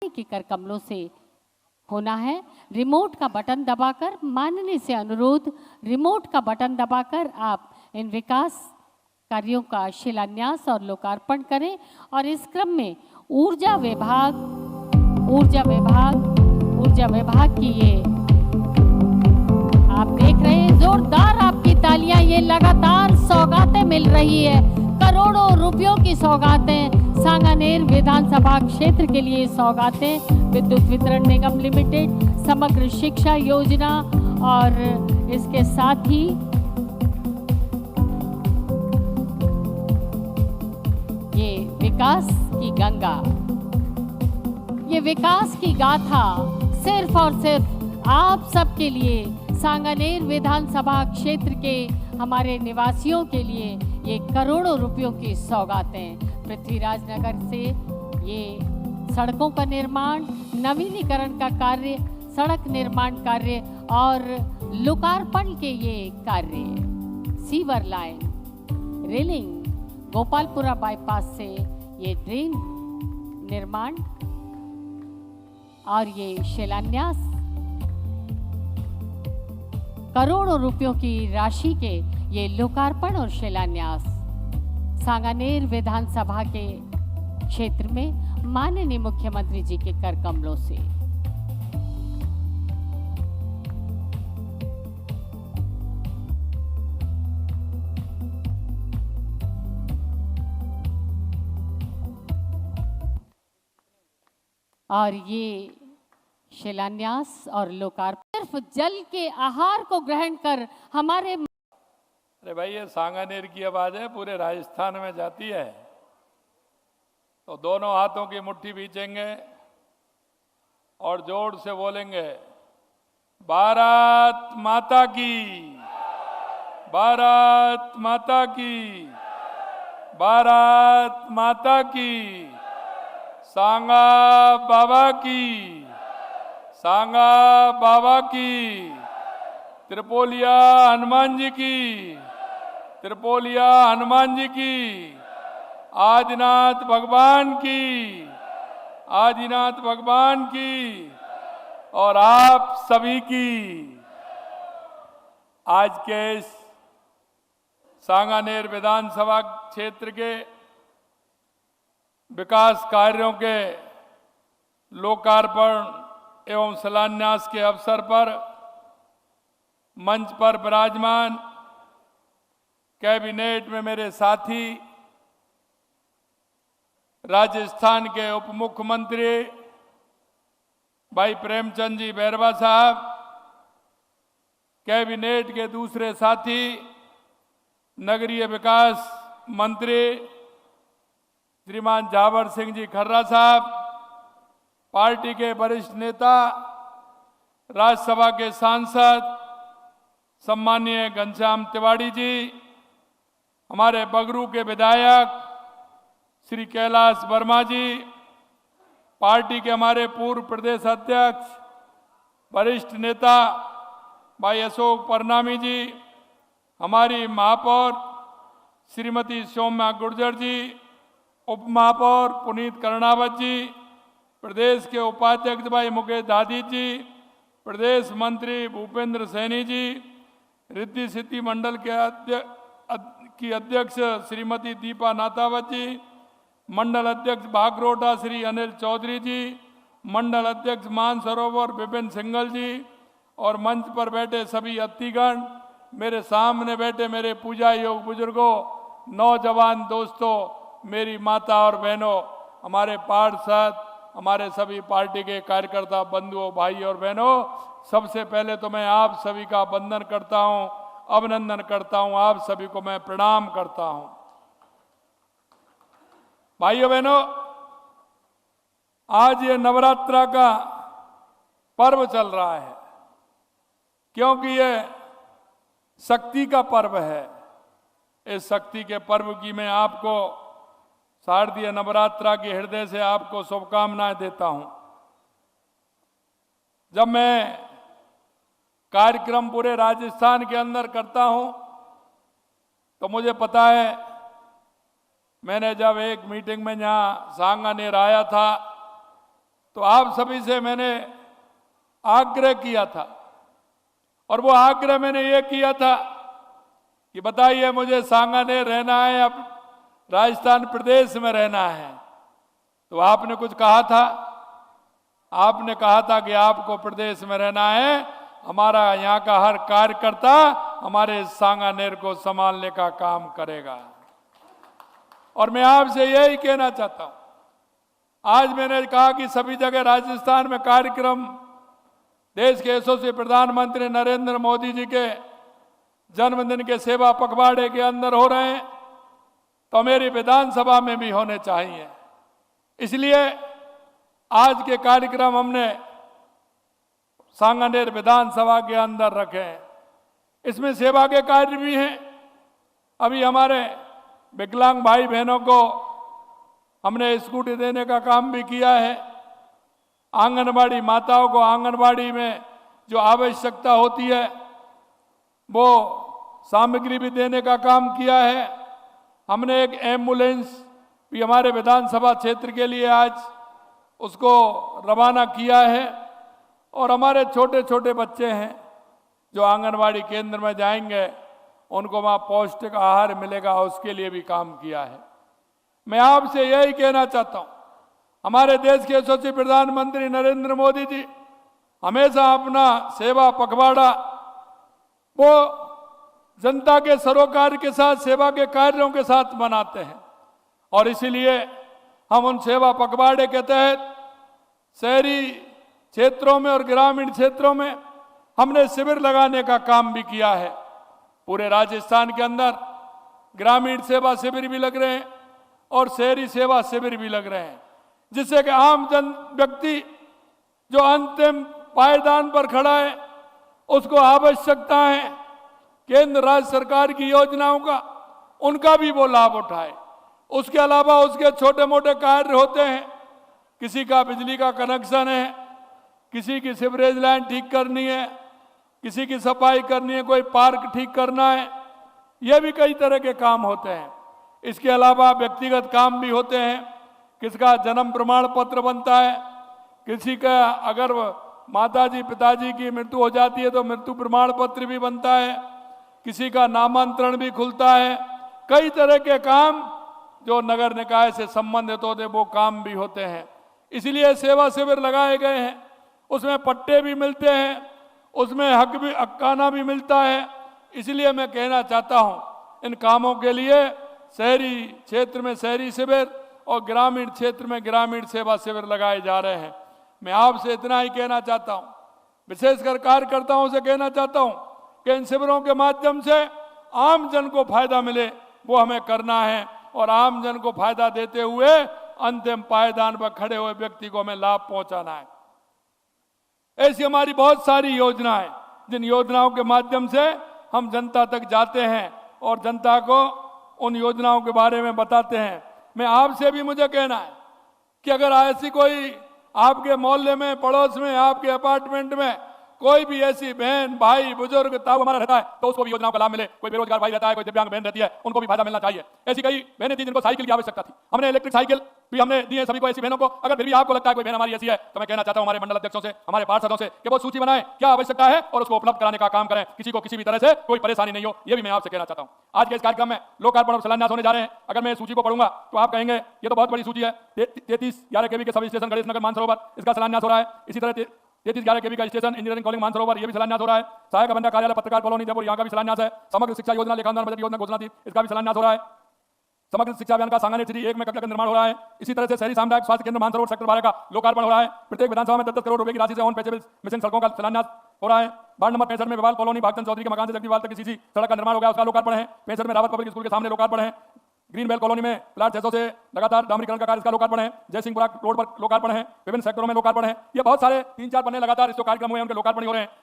जी के कर कमलों से होना है। रिमोट का बटन दबाकर, माननीय से अनुरोध, रिमोट का बटन दबाकर आप इन विकास कार्यों का शिलान्यास और लोकार्पण करें। और इस क्रम में ऊर्जा विभाग की ये आप देख रहे हैं, जोरदार आपकी तालियां, ये लगातार सौगातें मिल रही है, करोड़ों रुपयों की सौगातें सांगानेर विधानसभा क्षेत्र के लिए। सौगातें विद्युत वितरण निगम लिमिटेड, समग्र शिक्षा योजना और इसके साथ ही ये विकास की गंगा, ये विकास की गाथा सिर्फ और सिर्फ आप सबके लिए, सांगानेर विधानसभा क्षेत्र के हमारे निवासियों के लिए ये करोड़ों रुपयों की सौगातें। पृथ्वीराज नगर से ये सड़कों का निर्माण, नवीनीकरण का कार्य, सड़क निर्माण कार्य और लोकार्पण के ये कार्य, sewer line, railing, Gopalpura bypass से ये ड्रेन निर्माण और ये शिलान्यास, करोड़ों रुपयों की राशि के ये लोकार्पण और शिलान्यास सांगानेर विधानसभा के क्षेत्र में माननीय मुख्यमंत्री जी के कर कमलों से। और ये शिलान्यास और लोकार्पण सिर्फ जल के आहार को ग्रहण कर हमारे, अरे भाई ये सांगानेर की आवाज है, पूरे राजस्थान में जाती है। तो दोनों हाथों की मुट्ठी बीचेंगे और जोर से बोलेंगे, भारत माता की, भारत माता की, भारत माता की, सांगा बाबा की, सांगा बाबा की, त्रिपोलिया हनुमान जी की, त्रिपोलिया हनुमान जी की, आदिनाथ भगवान की, आदिनाथ भगवान की और आप सभी की। आज के इस सांगानेर विधानसभा क्षेत्र के विकास कार्यों के लोकार्पण एवं शिलान्यास के अवसर पर मंच पर विराजमान कैबिनेट में मेरे साथी, राजस्थान के उप मुख्यमंत्री भाई प्रेमचंद जी बैरवा साहब, कैबिनेट के दूसरे साथी, नगरीय विकास मंत्री श्रीमान जावर सिंह जी खर्रा साहब, पार्टी के वरिष्ठ नेता, राज्यसभा के सांसद सम्मानीय घनश्याम तिवारी जी, हमारे बगरू के विधायक श्री कैलाश वर्मा जी, पार्टी के हमारे पूर्व प्रदेश अध्यक्ष वरिष्ठ नेता भाई अशोक परनामी जी, हमारी महापौर श्रीमती सौम्या गुर्जर जी, उप महापौर पुनीत कर्णावत जी, प्रदेश के उपाध्यक्ष भाई मुकेश दादी जी, प्रदेश मंत्री भूपेंद्र सैनी जी, रिद्धि सिद्धि मंडल के अध्यक्ष श्रीमती दीपा नातावत जी, मंडल अध्यक्ष बागरोटा श्री अनिल चौधरी जी, मंडल अध्यक्ष मानसरोवर विपिन सिंघल जी और मंच पर बैठे सभी अतिथिगण, मेरे सामने बैठे मेरे पूजा योग बुजुर्गों, नौजवान दोस्तों, मेरी माता और बहनों, हमारे पार्षद, हमारे सभी पार्टी के कार्यकर्ता बंधुओं, भाई और बहनों, सबसे पहले तो मैं आप सभी का वंदन करता हूं, अभिनंदन करता हूं, आप सभी को मैं प्रणाम करता हूं। भाइयों बहनों, आज ये नवरात्रा का पर्व चल रहा है, क्योंकि ये शक्ति का पर्व है। इस शक्ति के पर्व की मैं आपको शारदीय नवरात्रा के हृदय से आपको शुभकामनाएं देता हूं। जब मैं कार्यक्रम पूरे राजस्थान के अंदर करता हूं तो मुझे पता है, मैंने जब एक मीटिंग में यहाँ सांगानेर आया था तो आप सभी से मैंने आग्रह किया था, और वो आग्रह मैंने ये किया था कि बताइए मुझे सांगानेर रहना है या राजस्थान प्रदेश में रहना है। तो आपने कुछ कहा था, आपने कहा था कि आपको प्रदेश में रहना है। हमारा यहाँ का हर कार्यकर्ता हमारे सांगानेर को संभालने का काम करेगा। और मैं आपसे यही कहना चाहता हूं, आज मैंने कहा कि सभी जगह राजस्थान में कार्यक्रम देश के यशस्वी प्रधानमंत्री नरेंद्र मोदी जी के जन्मदिन के सेवा पखवाड़े के अंदर हो रहे हैं, तो मेरी विधानसभा में भी होने चाहिए। इसलिए आज के कार्यक्रम हमने सांगानेर विधानसभा के अंदर रखे हैं। इसमें सेवा के कार्य भी हैं। अभी हमारे विकलांग भाई बहनों को हमने स्कूटी देने का काम भी किया है। आंगनबाड़ी माताओं को आंगनबाड़ी में जो आवश्यकता होती है वो सामग्री भी देने का काम किया है। हमने एक एम्बुलेंस भी हमारे विधानसभा क्षेत्र के लिए आज उसको रवाना किया है। और हमारे छोटे छोटे बच्चे हैं जो आंगनबाड़ी केंद्र में जाएंगे, उनको वहाँ पौष्टिक आहार मिलेगा, उसके लिए भी काम किया है। मैं आपसे यही कहना चाहता हूँ, हमारे देश के यशस्वी प्रधानमंत्री नरेंद्र मोदी जी हमेशा अपना सेवा पखवाड़ा वो जनता के सरोकार के साथ, सेवा के कार्यों के साथ मनाते हैं। और इसीलिए हम उन सेवा पखवाड़े के तहत शहरी क्षेत्रों में और ग्रामीण क्षेत्रों में हमने शिविर लगाने का काम भी किया है। पूरे राजस्थान के अंदर ग्रामीण सेवा शिविर भी लग रहे हैं और शहरी सेवा शिविर भी लग रहे हैं, जिससे कि आम जन व्यक्ति जो अंतिम पायदान पर खड़ा है, उसको आवश्यकता है केंद्र राज्य सरकार की योजनाओं का, उनका भी वो लाभ उठाए। उसके अलावा उसके छोटे मोटे कार्य होते हैं, किसी का बिजली का कनेक्शन है, किसी की सीवरेज लाइन ठीक करनी है, किसी की सफाई करनी है, कोई पार्क ठीक करना है, ये भी कई तरह के काम होते हैं। इसके अलावा व्यक्तिगत काम भी होते हैं, किसका जन्म प्रमाण पत्र बनता है, किसी का अगर माताजी पिताजी की मृत्यु हो जाती है तो मृत्यु प्रमाण पत्र भी बनता है, किसी का नामांतरण भी खुलता है। कई तरह के काम जो नगर निकाय से संबंधित होते वो काम भी होते हैं। इसलिए सेवा शिविर लगाए गए हैं, उसमें पट्टे भी मिलते हैं, उसमें हक्काना भी मिलता है। इसलिए मैं कहना चाहता हूं, इन कामों के लिए शहरी क्षेत्र में शहरी शिविर और ग्रामीण क्षेत्र में ग्रामीण सेवा शिविर लगाए जा रहे हैं। मैं आपसे इतना ही कहना चाहता हूं, विशेषकर कार्यकर्ताओं से कहना चाहता हूं कि इन शिविरों के माध्यम से आम जन को फायदा मिले, वो हमें करना है। और आम जन को फायदा देते हुए अंतिम पायदान पर खड़े हुए व्यक्ति को हमें लाभ पहुंचाना है। ऐसी हमारी बहुत सारी योजनाएं, जिन योजनाओं के माध्यम से हम जनता तक जाते हैं और जनता को उन योजनाओं के बारे में बताते हैं। मैं आपसे भी मुझे कहना है कि अगर ऐसी कोई आपके मोहल्ले में, पड़ोस में, आपके अपार्टमेंट में कोई भी ऐसी बहन भाई बुजुर्ग ताऊ हमारा रहता है तो उसको भी योजनाओं का लाभ मिले। कोई बेरोजगार भाई रहता है, कोई दिव्यांग बहन रहती है, उनको भी फायदा मिलना चाहिए। ऐसी कई बहनें थी जिनको साइकिल की आवश्यकता थी, हमने इलेक्ट्रिक साइकिल भी हमने दी है सभी को, ऐसी बहनों को। अगर फिर भी आपको लगता है कोई बहन हमारी ऐसी है तो मैं कहना चाहता हूं हमारे मंडल अध्यक्षों से, हमारे पार्षदों से कि वो सूची बनाएं क्या आवश्यकता है और उसको उपलब्ध कराने का काम करें। किसी को किसी भी तरह से कोई परेशानी नहीं हो, ये भी मैं आपसे कहना चाहता हूं। आज के इस कार्यक्रम में लोकार्पण और शिलान्यास होने जा रहे हैं। अगर मैं सूची को पढ़ूंगा तो आप कहेंगे ये तो बहुत बड़ी सूची है। 3311 केवी के सब स्टेशन गणेश नगर मानसरोवर, इसका शिलान्यास हो रहा है। इसी तरह 3311 केवी का स्टेशन इंजीनियरिंग कॉलेज मानसरोवर, ये भी शिलान्यास हो रहा है। सहायक अभियंता कार्यालय पत्रकार कॉलोनी जयपुर, यहाँ का भी शिलान्यास है। समग्र शिक्षा योजना लेखानुदान बजट योजना घोषणा थी, इसका भी शिलान्यास हो रहा है। समग्र शिक्षा अभियान का सांगानेर सिटी 1 में कक्षा का निर्माण हो रहा है। इसी तरह से शहरी सामुदायिक स्वास्थ्य केंद्र मानसरोवर सेक्टर 12 का लोकार्पण हो रहा है। प्रत्येक विधानसभा में 10-10 करोड़ रुपए की राशि से ऑन पेचेबल मिशन सड़कों का शिलान्यास हो रहा है। वार्ड नंबर 65 में विवाल कॉलोनी भागचंद चौधरी के मकान से जगदीवाल तक सीसी सड़क का निर्माण हो गया, उसका लोकार्पण है। 65 में रावत पब्लिक स्कूल के सामने लोकार्पण है। ग्रीन बेल कॉलोनी में प्लाट 600 से लगातार डामरीकरण का कार्य, इसका लोकार्पण है। जयसिंहपुरा रोड पर लोकार्पण है। विभिन्न सेक्टरों में लोकार्पण है। ये बहुत सारे 3-4 पन्ने लगातार इसको कार्यक्रम हुए, उनके लोकार्पण हो रहे हैं।